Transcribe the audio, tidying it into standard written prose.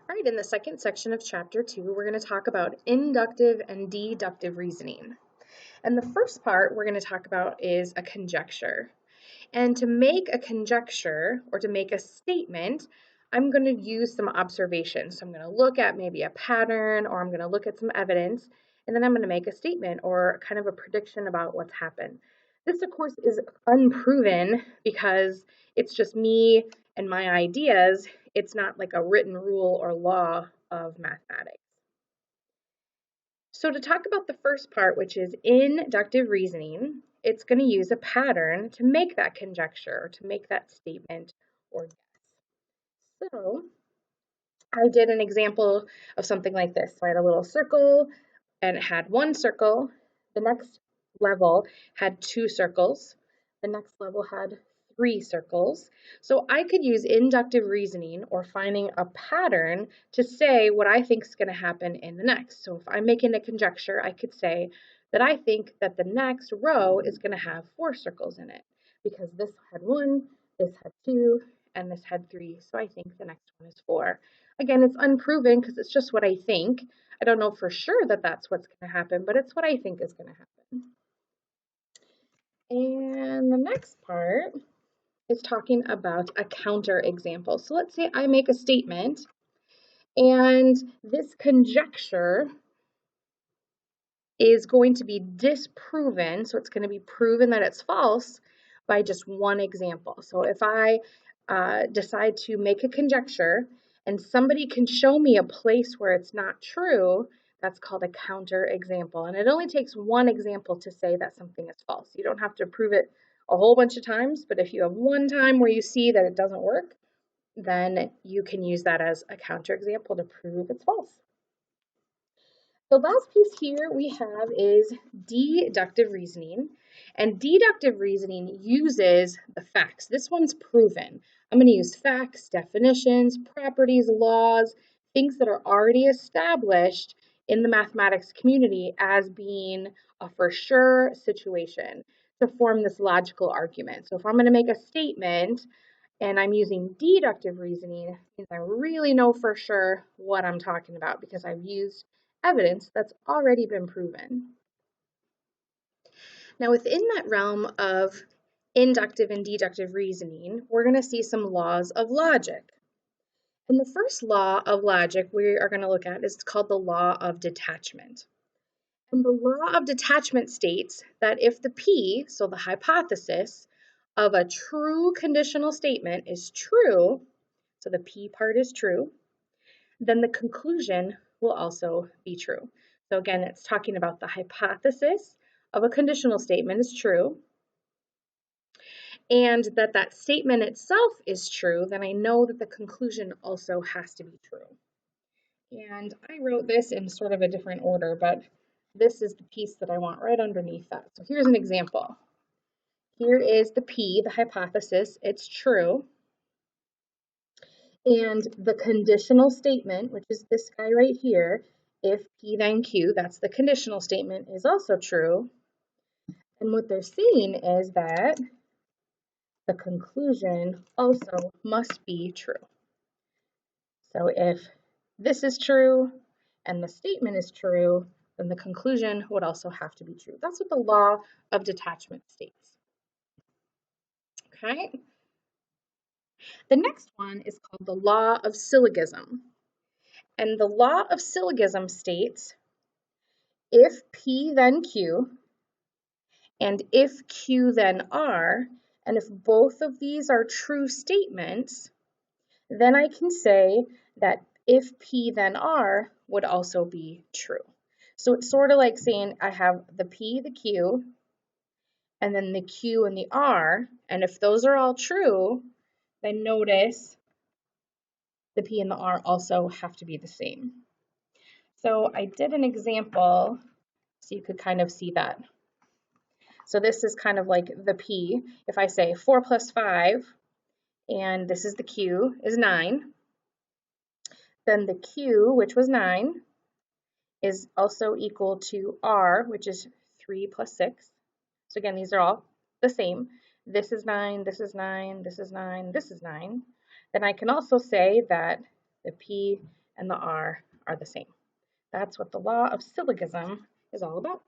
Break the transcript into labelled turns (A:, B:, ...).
A: All right, in the second section of chapter 2, we're going to talk about inductive and deductive reasoning. And the first part we're going to talk about is a conjecture. And to make a conjecture or to make a statement, I'm going to use some observations. So I'm going to look at maybe a pattern, or I'm going to look at some evidence, and then I'm going to make a statement or kind of a prediction about what's happened. This, of course, is unproven because it's just me and my ideas. It's not like a written rule or law of mathematics. So to talk about the first part, which is inductive reasoning, it's going to use a pattern to make that conjecture, or to make that statement or guess. So I did an example of something like this. So I had a little circle and it had one circle. The next level had two circles. The next level had three circles. So I could use inductive reasoning or finding a pattern to say what I think is going to happen in the next. So if I'm making a conjecture, I could say that I think that the next row is going to have four circles in it because this had one, this had two, and this had three. So I think the next one is four. Again, it's unproven because it's just what I think. I don't know for sure that that's what's going to happen, but it's what I think is going to happen. And the next part is talking about a counter example. So let's say I make a statement and this conjecture is going to be disproven. So it's going to be proven that it's false by just one example. So if I decide to make a conjecture and somebody can show me a place where it's not true, that's called a counter example. And it only takes one example to say that something is false. You don't have to prove it a whole bunch of times, but if you have one time where you see that it doesn't work, then you can use that as a counter example to prove it's false. The last piece here we have is deductive reasoning. And deductive reasoning uses the facts. This one's proven. I'm going to use facts, definitions, properties, laws, things that are already established in the mathematics community as being a for sure situation to form this logical argument. So if I'm going to make a statement and I'm using deductive reasoning, it means I really know for sure what I'm talking about because I've used evidence that's already been proven. Now, within that realm of inductive and deductive reasoning, we're going to see some laws of logic. And the first law of logic we are going to look at is called the law of detachment. And the law of detachment states that if the P, so the hypothesis, of a true conditional statement is true, so the P part is true, then the conclusion will also be true. So again, it's talking about the hypothesis of a conditional statement is true, and that statement itself is true, then I know that the conclusion also has to be true. And I wrote this in sort of a different order, but this is the piece that I want right underneath that. So here's an example. Here is the P, the hypothesis, it's true. And the conditional statement, which is this guy right here, if P then Q, that's the conditional statement, is also true. And what they're saying is that the conclusion also must be true. So if this is true and the statement is true, then the conclusion would also have to be true. That's what the law of detachment states. Okay. The next one is called the law of syllogism. And the law of syllogism states if P then Q, and if Q then R, and if both of these are true statements, then I can say that if P then R would also be true. So it's sort of like saying I have the P, the Q, and then the Q and the R, and if those are all true, then notice the P and the R also have to be the same. So I did an example so you could kind of see that. So this is kind of like the P. If I say 4 plus 5, and this is the Q, is 9, then the Q, which was 9, is also equal to R, which is 3 plus 6. So again, these are all the same. This is 9, this is 9, this is 9, this is 9. Then I can also say that the P and the R are the same. That's what the law of syllogism is all about.